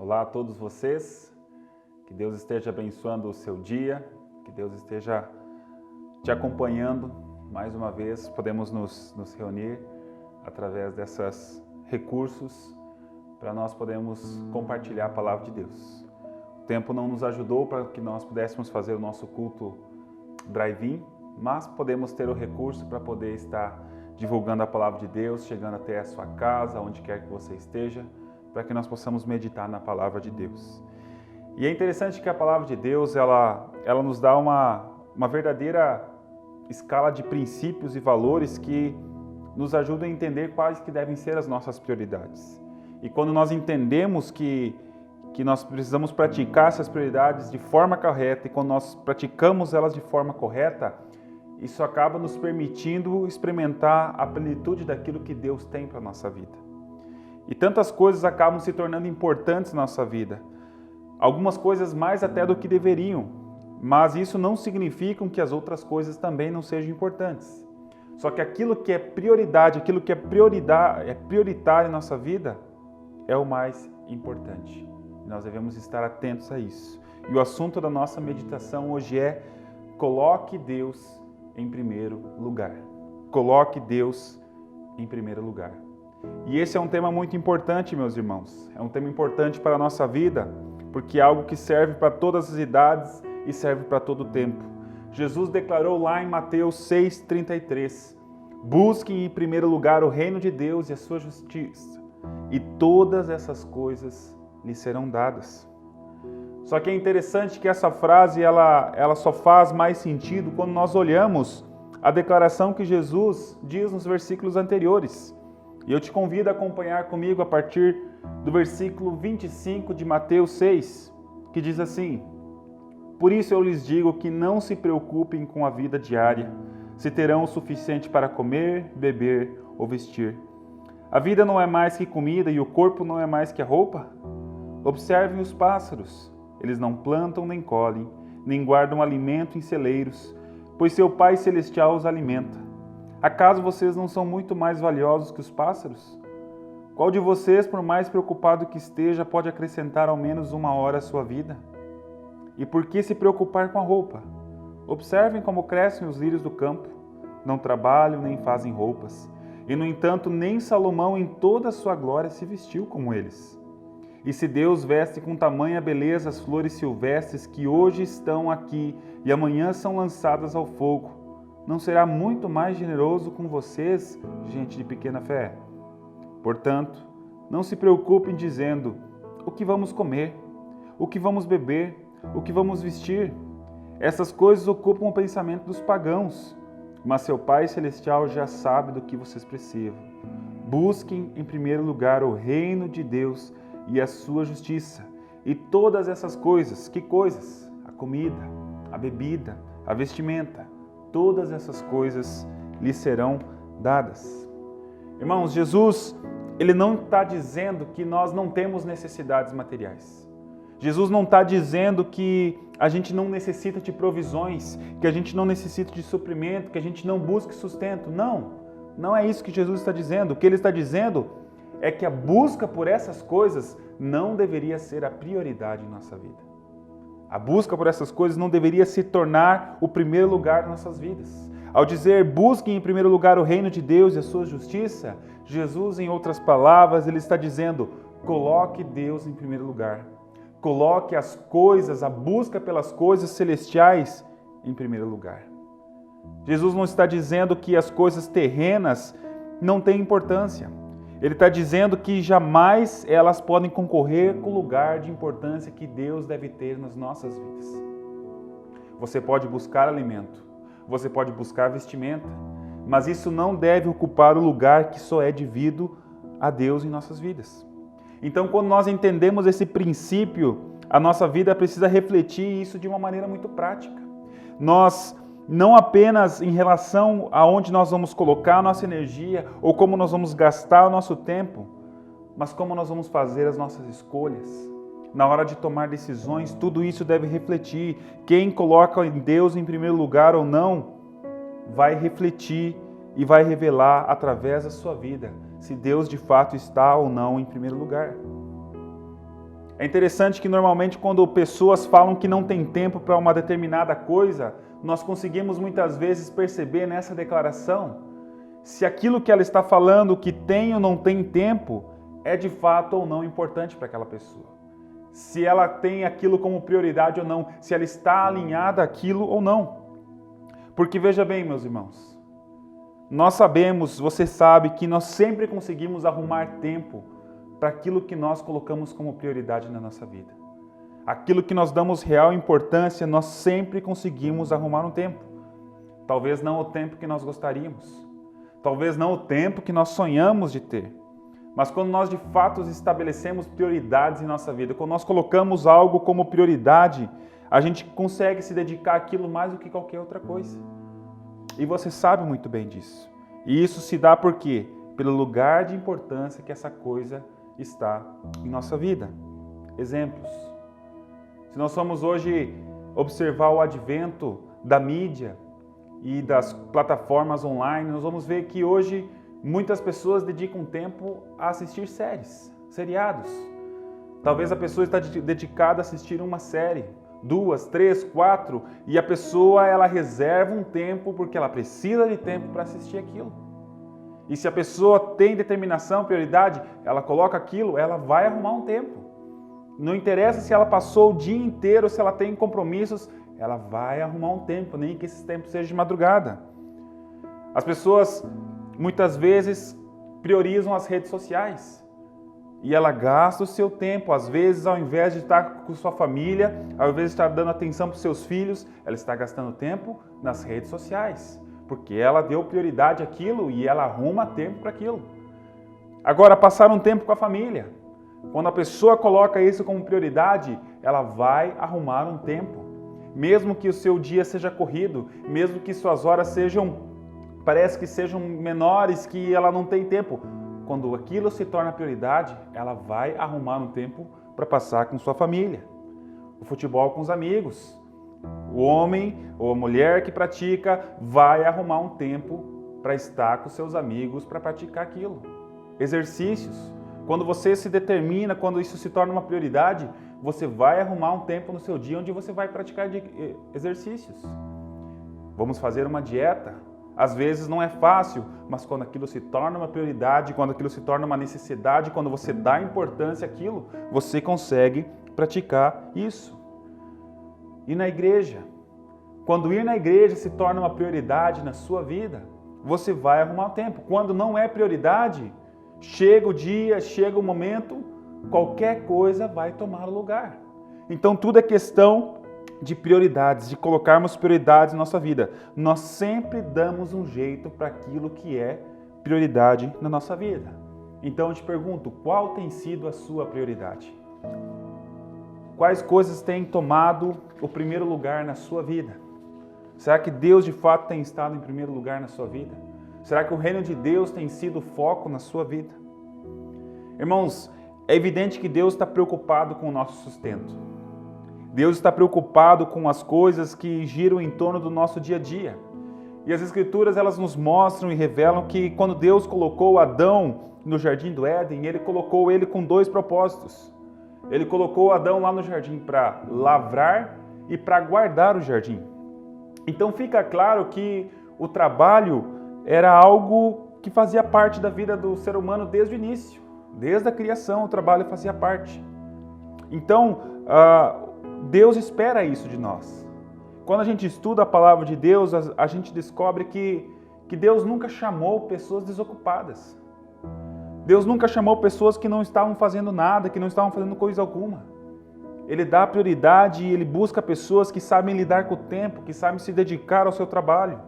Olá a todos vocês, que Deus esteja abençoando o seu dia, que Deus esteja te acompanhando. Mais uma vez podemos nos reunir através desses recursos para nós podermos compartilhar a palavra de Deus. O tempo não nos ajudou para que nós pudéssemos fazer o nosso culto drive-in, mas podemos ter o recurso para poder estar divulgando a palavra de Deus, chegando até a sua casa, onde quer que você esteja, para que nós possamos meditar na palavra de Deus. E é interessante que a palavra de Deus, ela nos dá uma verdadeira escala de princípios e valores que nos ajudam a entender quais que devem ser as nossas prioridades. E quando nós entendemos que nós precisamos praticar essas prioridades de forma correta, e quando nós praticamos elas de forma correta, isso acaba nos permitindo experimentar a plenitude daquilo que Deus tem para a nossa vida. E tantas coisas acabam se tornando importantes na nossa vida. Algumas coisas mais até do que deveriam, mas isso não significa que as outras coisas também não sejam importantes. Só que aquilo que é prioridade, aquilo que é prioritário em nossa vida, é o mais importante. Nós devemos estar atentos a isso. E o assunto da nossa meditação hoje é: coloque Deus em primeiro lugar. Coloque Deus em primeiro lugar. E esse é um tema muito importante, meus irmãos. É um tema importante para a nossa vida, porque é algo que serve para todas as idades e serve para todo o tempo. Jesus declarou lá em Mateus 6,33: busquem em primeiro lugar o reino de Deus e a sua justiça, e todas essas coisas lhes serão dadas. Só que é interessante que essa frase ela só faz mais sentido quando nós olhamos a declaração que Jesus diz nos versículos anteriores. E eu te convido a acompanhar comigo a partir do versículo 25 de Mateus 6, que diz assim: por isso eu lhes digo que não se preocupem com a vida diária, se terão o suficiente para comer, beber ou vestir. A vida não é mais que comida e o corpo não é mais que a roupa? Observem os pássaros. Eles não plantam nem colhem, nem guardam alimento em celeiros, pois seu Pai Celestial os alimenta. Acaso vocês não são muito mais valiosos que os pássaros? Qual de vocês, por mais preocupado que esteja, pode acrescentar ao menos uma hora à sua vida? E por que se preocupar com a roupa? Observem como crescem os lírios do campo. Não trabalham nem fazem roupas. E, no entanto, nem Salomão em toda a sua glória se vestiu como eles. E se Deus veste com tamanha beleza as flores silvestres que hoje estão aqui e amanhã são lançadas ao fogo, não será muito mais generoso com vocês, gente de pequena fé? Portanto, não se preocupem dizendo: o que vamos comer? O que vamos beber? O que vamos vestir? Essas coisas ocupam o pensamento dos pagãos, mas seu Pai Celestial já sabe do que vocês precisam. Busquem em primeiro lugar o reino de Deus e a sua justiça, e todas essas coisas, que coisas? A comida, a bebida, a vestimenta, todas essas coisas lhe serão dadas. Irmãos, Jesus, ele não está dizendo que nós não temos necessidades materiais. Jesus não está dizendo que a gente não necessita de provisões, que a gente não necessita de suprimento, que a gente não busque sustento. Não é isso que Jesus está dizendo. O que ele está dizendo é que a busca por essas coisas não deveria ser a prioridade em nossa vida. A busca por essas coisas não deveria se tornar o primeiro lugar das nossas vidas. Ao dizer busquem em primeiro lugar o reino de Deus e a sua justiça, Jesus, em outras palavras, ele está dizendo: coloque Deus em primeiro lugar. Coloque as coisas, a busca pelas coisas celestiais em primeiro lugar. Jesus não está dizendo que as coisas terrenas não têm importância. Ele está dizendo que jamais elas podem concorrer com o lugar de importância que Deus deve ter nas nossas vidas. Você pode buscar alimento, você pode buscar vestimenta, mas isso não deve ocupar o lugar que só é devido a Deus em nossas vidas. Então, quando nós entendemos esse princípio, a nossa vida precisa refletir isso de uma maneira muito prática. Nós não apenas em relação a onde nós vamos colocar a nossa energia ou como nós vamos gastar o nosso tempo, mas como nós vamos fazer as nossas escolhas. Na hora de tomar decisões, tudo isso deve refletir. Quem coloca Deus em primeiro lugar ou não, vai refletir e vai revelar através da sua vida se Deus de fato está ou não em primeiro lugar. É interessante que normalmente quando pessoas falam que não tem tempo para uma determinada coisa, nós conseguimos muitas vezes perceber nessa declaração se aquilo que ela está falando, que tem ou não tem tempo, é de fato ou não importante para aquela pessoa. Se ela tem aquilo como prioridade ou não, se ela está alinhada àquilo ou não. Porque veja bem, meus irmãos, nós sabemos, você sabe que nós sempre conseguimos arrumar tempo para aquilo que nós colocamos como prioridade na nossa vida. Aquilo que nós damos real importância, nós sempre conseguimos arrumar um tempo. Talvez não o tempo que nós gostaríamos. Talvez não o tempo que nós sonhamos de ter. Mas quando nós de fato estabelecemos prioridades em nossa vida, quando nós colocamos algo como prioridade, a gente consegue se dedicar àquilo mais do que qualquer outra coisa. E você sabe muito bem disso. E isso se dá por quê? Pelo lugar de importância que essa coisa está em nossa vida. Exemplos. Se nós formos hoje observar o advento da mídia e das plataformas online, nós vamos ver que hoje muitas pessoas dedicam tempo a assistir séries, seriados. Talvez a pessoa está dedicada a assistir uma série, 2, 3, 4, e a pessoa ela reserva um tempo porque ela precisa de tempo para assistir aquilo. E se a pessoa tem determinação, prioridade, ela coloca aquilo, ela vai arrumar um tempo. Não interessa se ela passou o dia inteiro, se ela tem compromissos, ela vai arrumar um tempo, nem que esse tempo seja de madrugada. As pessoas muitas vezes priorizam as redes sociais e ela gasta o seu tempo, às vezes ao invés de estar com sua família, ao invés de estar dando atenção para os seus filhos, ela está gastando tempo nas redes sociais, porque ela deu prioridade àquilo e ela arruma tempo para aquilo. Agora, passar um tempo com a família. Quando a pessoa coloca isso como prioridade, ela vai arrumar um tempo. Mesmo que o seu dia seja corrido, mesmo que suas horas parece que sejam menores, que ela não tem tempo. Quando aquilo se torna prioridade, ela vai arrumar um tempo para passar com sua família. O futebol com os amigos. O homem ou a mulher que pratica vai arrumar um tempo para estar com seus amigos para praticar aquilo. Exercícios. Quando você se determina, quando isso se torna uma prioridade, você vai arrumar um tempo no seu dia onde você vai praticar exercícios. Vamos fazer uma dieta. Às vezes não é fácil, mas quando aquilo se torna uma prioridade, quando aquilo se torna uma necessidade, quando você dá importância àquilo, você consegue praticar isso. E na igreja, quando ir na igreja se torna uma prioridade na sua vida, você vai arrumar o tempo. Quando não é prioridade, chega o dia, chega o momento, qualquer coisa vai tomar o lugar. Então tudo é questão de prioridades, de colocarmos prioridades na nossa vida. Nós sempre damos um jeito para aquilo que é prioridade na nossa vida. Então eu te pergunto, qual tem sido a sua prioridade? Quais coisas têm tomado o primeiro lugar na sua vida? Será que Deus de fato tem estado em primeiro lugar na sua vida? Será que o reino de Deus tem sido o foco na sua vida? Irmãos, é evidente que Deus está preocupado com o nosso sustento. Deus está preocupado com as coisas que giram em torno do nosso dia a dia. E as Escrituras elas nos mostram e revelam que quando Deus colocou Adão no Jardim do Éden, Ele colocou ele com 2 propósitos. Ele colocou Adão lá no jardim para lavrar e para guardar o jardim. Então fica claro que o trabalho era algo que fazia parte da vida do ser humano desde o início. Desde a criação o trabalho fazia parte. Então, Deus espera isso de nós. Quando a gente estuda a palavra de Deus, a gente descobre que Deus nunca chamou pessoas desocupadas. Deus nunca chamou pessoas que não estavam fazendo nada, que não estavam fazendo coisa alguma. Ele dá prioridade e Ele busca pessoas que sabem lidar com o tempo, que sabem se dedicar ao seu trabalho.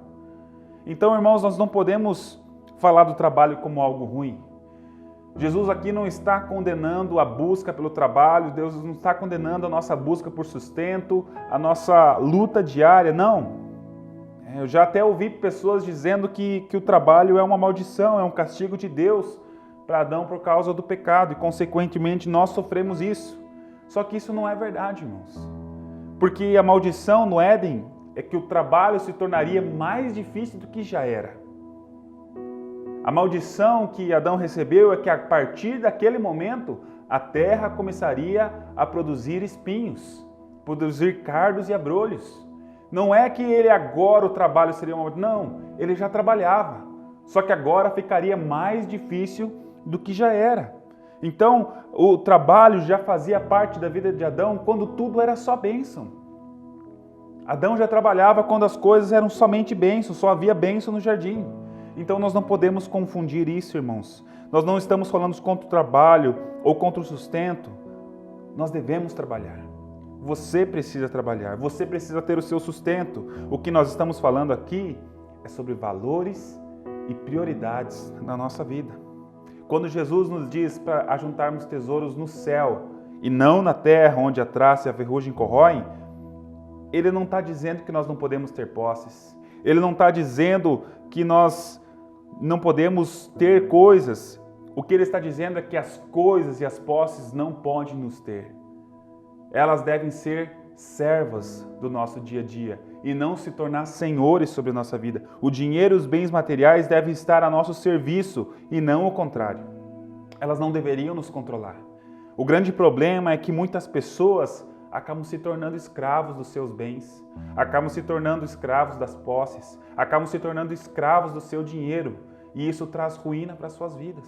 Então, irmãos, nós não podemos falar do trabalho como algo ruim. Jesus aqui não está condenando a busca pelo trabalho, Deus não está condenando a nossa busca por sustento, a nossa luta diária, não. Eu já até ouvi pessoas dizendo que o trabalho é uma maldição, é um castigo de Deus para Adão por causa do pecado e, consequentemente, nós sofremos isso. Só que isso não é verdade, irmãos. Porque a maldição no Éden é que o trabalho se tornaria mais difícil do que já era. A maldição que Adão recebeu é que a partir daquele momento a terra começaria a produzir espinhos, produzir cardos e abrolhos. Não é que ele agora o trabalho seria uma... Não, ele já trabalhava. Só que agora ficaria mais difícil do que já era. Então, o trabalho já fazia parte da vida de Adão quando tudo era só bênção. Adão já trabalhava quando as coisas eram somente bênção, só havia bênção no jardim. Então nós não podemos confundir isso, irmãos. Nós não estamos falando contra o trabalho ou contra o sustento. Nós devemos trabalhar. Você precisa trabalhar, você precisa ter o seu sustento. O que nós estamos falando aqui é sobre valores e prioridades na nossa vida. Quando Jesus nos diz para ajuntarmos tesouros no céu e não na terra, onde a traça e a ferrugem corroem, Ele não está dizendo que nós não podemos ter posses. Ele não está dizendo que nós não podemos ter coisas. O que Ele está dizendo é que as coisas e as posses não podem nos ter. Elas devem ser servas do nosso dia a dia e não se tornar senhores sobre a nossa vida. O dinheiro e os bens materiais devem estar a nosso serviço e não o contrário. Elas não deveriam nos controlar. O grande problema é que muitas pessoas acabam se tornando escravos dos seus bens, acabam se tornando escravos das posses, acabam se tornando escravos do seu dinheiro, e isso traz ruína para as suas vidas,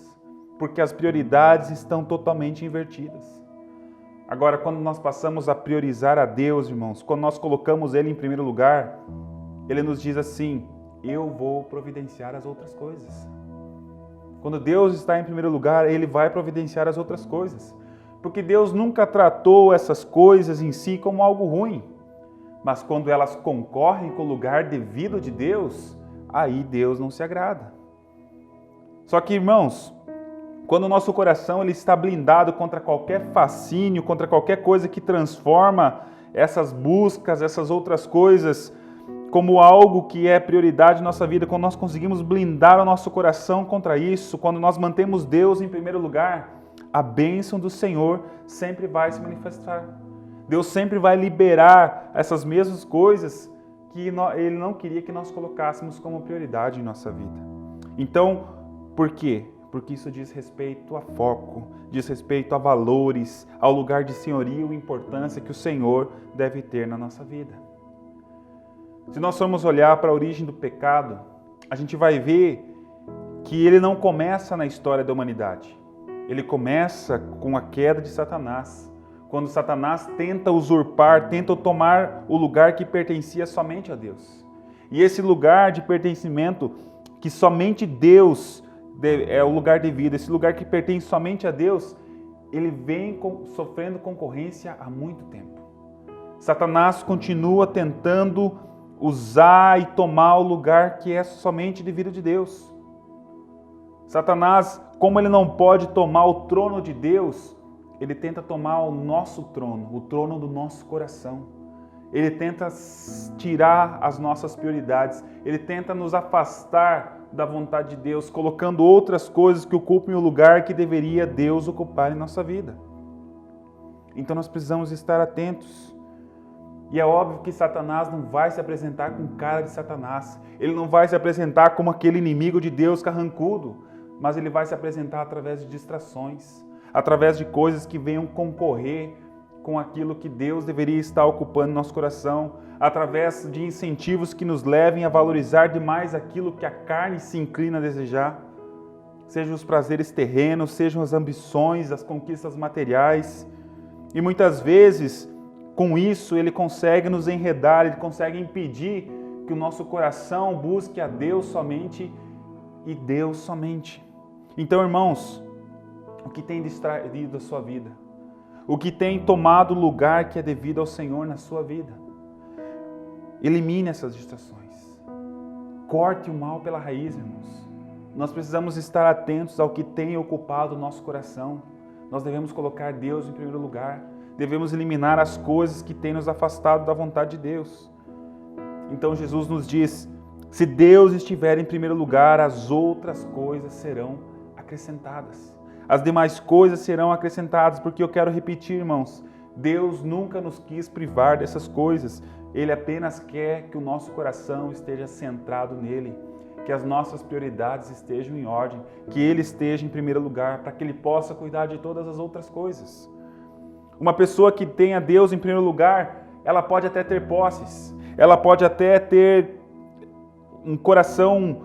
porque as prioridades estão totalmente invertidas. Agora, quando nós passamos a priorizar a Deus, irmãos, quando nós colocamos Ele em primeiro lugar, Ele nos diz assim: eu vou providenciar as outras coisas. Quando Deus está em primeiro lugar, Ele vai providenciar as outras coisas. Porque Deus nunca tratou essas coisas em si como algo ruim. Mas quando elas concorrem com o lugar devido de Deus, aí Deus não se agrada. Só que, irmãos, quando o nosso coração ele está blindado contra qualquer fascínio, contra qualquer coisa que transforma essas buscas, essas outras coisas, como algo que é prioridade em nossa vida, quando nós conseguimos blindar o nosso coração contra isso, quando nós mantemos Deus em primeiro lugar, a bênção do Senhor sempre vai se manifestar. Deus sempre vai liberar essas mesmas coisas que Ele não queria que nós colocássemos como prioridade em nossa vida. Então, por quê? Porque isso diz respeito a foco, diz respeito a valores, ao lugar de senhorio e importância que o Senhor deve ter na nossa vida. Se nós formos olhar para a origem do pecado, a gente vai ver que ele não começa na história da humanidade. Ele começa com a queda de Satanás, quando Satanás tenta usurpar, tenta tomar o lugar que pertencia somente a Deus. E esse lugar de pertencimento que somente Deus é o lugar devido, esse lugar que pertence somente a Deus, ele vem sofrendo concorrência há muito tempo. Satanás continua tentando usar e tomar o lugar que é somente devido de Deus. Satanás, como ele não pode tomar o trono de Deus, ele tenta tomar o nosso trono, o trono do nosso coração. Ele tenta tirar as nossas prioridades, ele tenta nos afastar da vontade de Deus, colocando outras coisas que ocupem o lugar que deveria Deus ocupar em nossa vida. Então nós precisamos estar atentos. E é óbvio que Satanás não vai se apresentar com cara de Satanás. Ele não vai se apresentar como aquele inimigo de Deus carrancudo, mas ele vai se apresentar através de distrações, através de coisas que venham concorrer com aquilo que Deus deveria estar ocupando no nosso coração, através de incentivos que nos levem a valorizar demais aquilo que a carne se inclina a desejar, sejam os prazeres terrenos, sejam as ambições, as conquistas materiais. E muitas vezes, com isso, ele consegue nos enredar, ele consegue impedir que o nosso coração busque a Deus somente e Deus somente. Então, irmãos, o que tem distraído a sua vida? O que tem tomado o lugar que é devido ao Senhor na sua vida? Elimine essas distrações. Corte o mal pela raiz, irmãos. Nós precisamos estar atentos ao que tem ocupado o nosso coração. Nós devemos colocar Deus em primeiro lugar. Devemos eliminar as coisas que têm nos afastado da vontade de Deus. Então Jesus nos diz: se Deus estiver em primeiro lugar, as outras coisas serão acrescentadas. As demais coisas serão acrescentadas, porque eu quero repetir, irmãos, Deus nunca nos quis privar dessas coisas. Ele apenas quer que o nosso coração esteja centrado nele. que as nossas prioridades estejam em ordem, que Ele esteja em primeiro lugar, para que Ele possa cuidar de todas as outras coisas. Uma pessoa que tenha Deus em primeiro lugar, ela pode até ter posses, ela pode até ter um coração,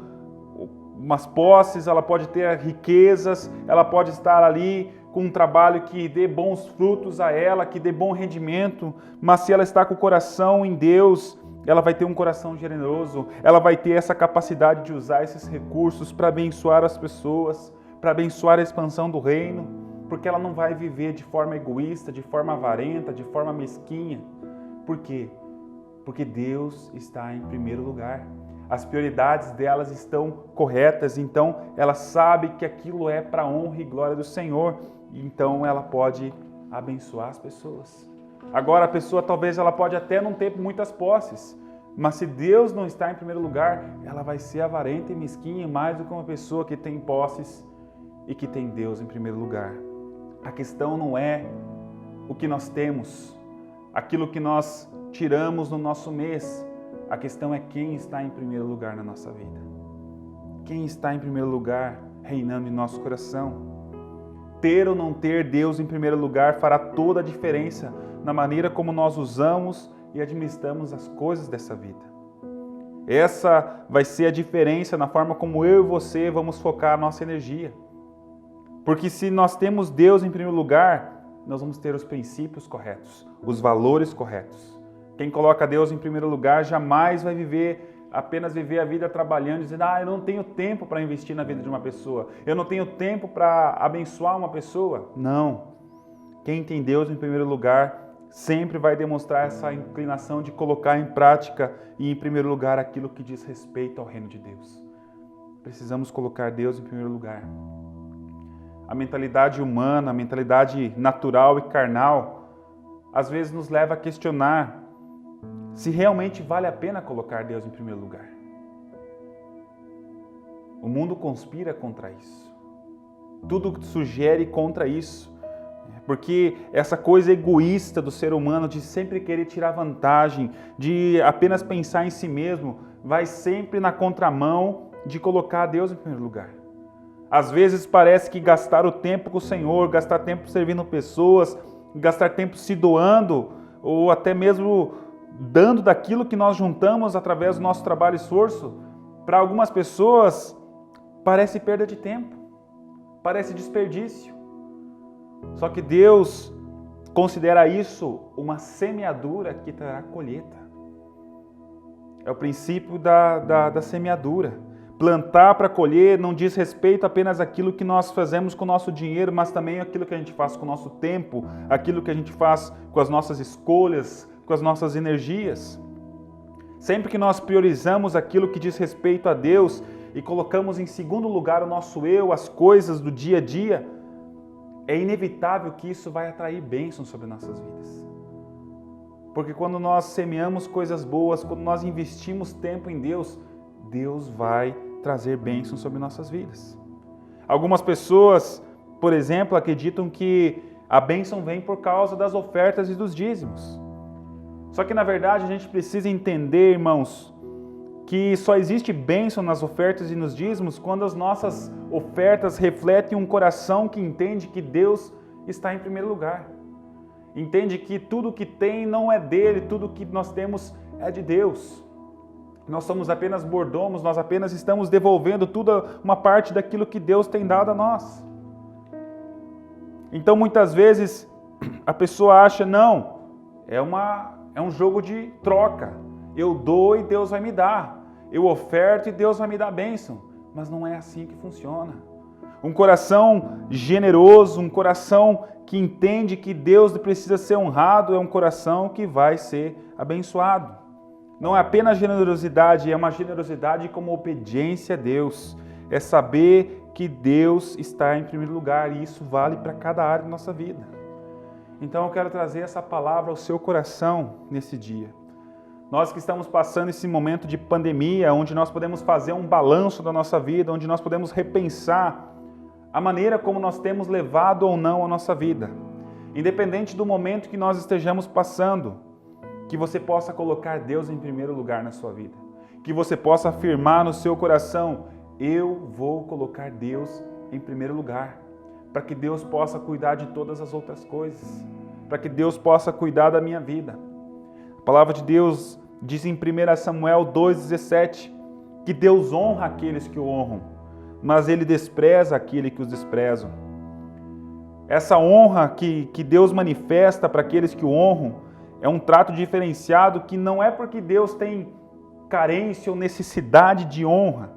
umas posses, ela pode ter riquezas, ela pode estar ali com um trabalho que dê bons frutos a ela, que dê bom rendimento, mas se ela está com o coração em Deus, ela vai ter um coração generoso, ela vai ter essa capacidade de usar esses recursos para abençoar as pessoas, para abençoar a expansão do reino, porque ela não vai viver de forma egoísta, de forma avarenta, de forma mesquinha. Por quê? Porque Deus está em primeiro lugar. As prioridades delas estão corretas, então ela sabe que aquilo é para a honra e glória do Senhor, então ela pode abençoar as pessoas. Agora a pessoa talvez ela pode até não ter muitas posses, mas se Deus não está em primeiro lugar, ela vai ser avarenta e mesquinha mais do que uma pessoa que tem posses e que tem Deus em primeiro lugar. A questão não é o que nós temos, aquilo que nós tiramos no nosso mês. A questão é quem está em primeiro lugar na nossa vida. Quem está em primeiro lugar reinando em nosso coração. Ter ou não ter Deus em primeiro lugar fará toda a diferença na maneira como nós usamos e administramos as coisas dessa vida. Essa vai ser a diferença na forma como eu e você vamos focar a nossa energia. Porque se nós temos Deus em primeiro lugar, nós vamos ter os princípios corretos, os valores corretos. Quem coloca Deus em primeiro lugar jamais vai apenas viver a vida trabalhando, dizendo, eu não tenho tempo para investir na vida de uma pessoa, eu não tenho tempo para abençoar uma pessoa. Não. Quem tem Deus em primeiro lugar sempre vai demonstrar essa inclinação de colocar em prática e em primeiro lugar aquilo que diz respeito ao reino de Deus. Precisamos colocar Deus em primeiro lugar. A mentalidade humana, a mentalidade natural e carnal, às vezes nos leva a questionar se realmente vale a pena colocar Deus em primeiro lugar. O mundo conspira contra isso. Tudo sugere contra isso. Porque essa coisa egoísta do ser humano de sempre querer tirar vantagem, de apenas pensar em si mesmo, vai sempre na contramão de colocar Deus em primeiro lugar. Às vezes parece que gastar o tempo com o Senhor, gastar tempo servindo pessoas, gastar tempo se doando, ou até mesmo dando daquilo que nós juntamos através do nosso trabalho e esforço, para algumas pessoas parece perda de tempo, parece desperdício. Só que Deus considera isso uma semeadura que trará colheita. É o princípio da semeadura. Plantar para colher não diz respeito apenas àquilo que nós fazemos com o nosso dinheiro, mas também aquilo que a gente faz com o nosso tempo, aquilo que a gente faz com as nossas escolhas, com as nossas energias. Sempre que nós priorizamos aquilo que diz respeito a Deus e colocamos em segundo lugar o nosso eu, as coisas do dia a dia, é inevitável que isso vai atrair bênçãos sobre nossas vidas. Porque quando nós semeamos coisas boas, quando nós investimos tempo em Deus, Deus vai trazer bênçãos sobre nossas vidas. Algumas pessoas, por exemplo, acreditam que a bênção vem por causa das ofertas e dos dízimos. Só que, na verdade, a gente precisa entender, irmãos, que só existe bênção nas ofertas e nos dízimos quando as nossas ofertas refletem um coração que entende que Deus está em primeiro lugar. Entende que tudo que tem não é dele, tudo que nós temos é de Deus. Nós somos apenas mordomos, nós apenas estamos devolvendo toda uma parte daquilo que Deus tem dado a nós. Então, muitas vezes, a pessoa acha, não, é um jogo de troca. Eu dou e Deus vai me dar. Eu oferto e Deus vai me dar bênção. Mas não é assim que funciona. Um coração generoso, um coração que entende que Deus precisa ser honrado, é um coração que vai ser abençoado. Não é apenas generosidade, é uma generosidade como obediência a Deus. É saber que Deus está em primeiro lugar e isso vale para cada área da nossa vida. Então eu quero trazer essa palavra ao seu coração nesse dia. Nós que estamos passando esse momento de pandemia, onde nós podemos fazer um balanço da nossa vida, onde nós podemos repensar a maneira como nós temos levado ou não a nossa vida. Independente do momento que nós estejamos passando, que você possa colocar Deus em primeiro lugar na sua vida. que você possa afirmar no seu coração: eu vou colocar Deus em primeiro lugar, para que Deus possa cuidar de todas as outras coisas, para que Deus possa cuidar da minha vida. A palavra de Deus diz em 1 Samuel 2,17 que Deus honra aqueles que o honram, mas Ele despreza aquele que os desprezam. Essa honra que Deus manifesta para aqueles que o honram é um trato diferenciado que não é porque Deus tem carência ou necessidade de honra,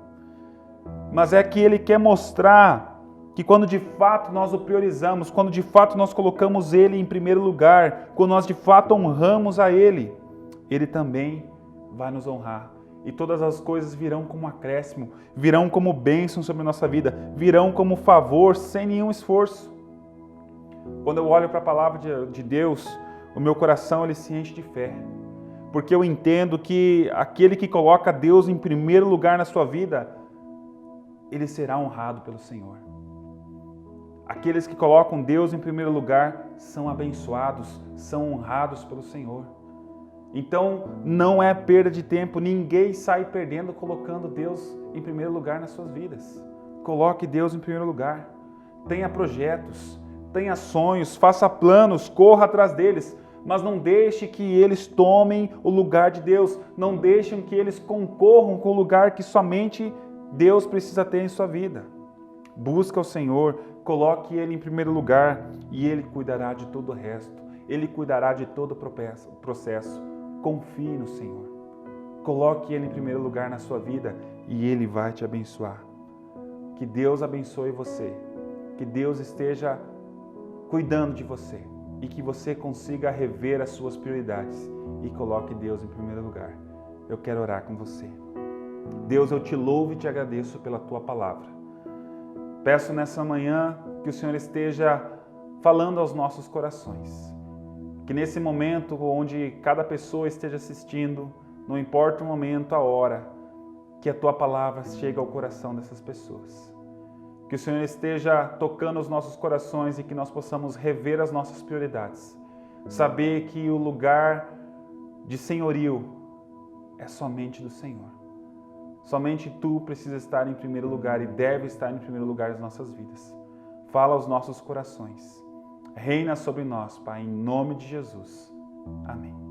mas é que Ele quer mostrar que quando de fato nós o priorizamos, quando de fato nós colocamos Ele em primeiro lugar, quando nós de fato honramos a Ele, Ele também vai nos honrar. E todas as coisas virão como acréscimo, virão como bênção sobre a nossa vida, virão como favor, sem nenhum esforço. Quando eu olho para a palavra de Deus, o meu coração ele se enche de fé, porque eu entendo que aquele que coloca Deus em primeiro lugar na sua vida, ele será honrado pelo Senhor. Aqueles que colocam Deus em primeiro lugar são abençoados, são honrados pelo Senhor. Então, não é perda de tempo, ninguém sai perdendo colocando Deus em primeiro lugar nas suas vidas. Coloque Deus em primeiro lugar. Tenha projetos, tenha sonhos, faça planos, corra atrás deles, mas não deixe que eles tomem o lugar de Deus, não deixem que eles concorram com o lugar que somente Deus precisa ter em sua vida. Busca o Senhor, coloque Ele em primeiro lugar e Ele cuidará de todo o resto. Ele cuidará de todo o processo. Confie no Senhor. Coloque Ele em primeiro lugar na sua vida e Ele vai te abençoar. Que Deus abençoe você. Que Deus esteja cuidando de você e que você consiga rever as suas prioridades e coloque Deus em primeiro lugar. Eu quero orar com você. Deus, eu te louvo e te agradeço pela Tua palavra. Peço nessa manhã que o Senhor esteja falando aos nossos corações. Que nesse momento onde cada pessoa esteja assistindo, não importa o momento, a hora, que a Tua palavra chegue ao coração dessas pessoas. Que o Senhor esteja tocando os nossos corações e que nós possamos rever as nossas prioridades. Saber que o lugar de senhorio é somente do Senhor. Somente Tu precisa estar em primeiro lugar e deve estar em primeiro lugar nas nossas vidas. Fala aos nossos corações. Reina sobre nós, Pai, em nome de Jesus. Amém.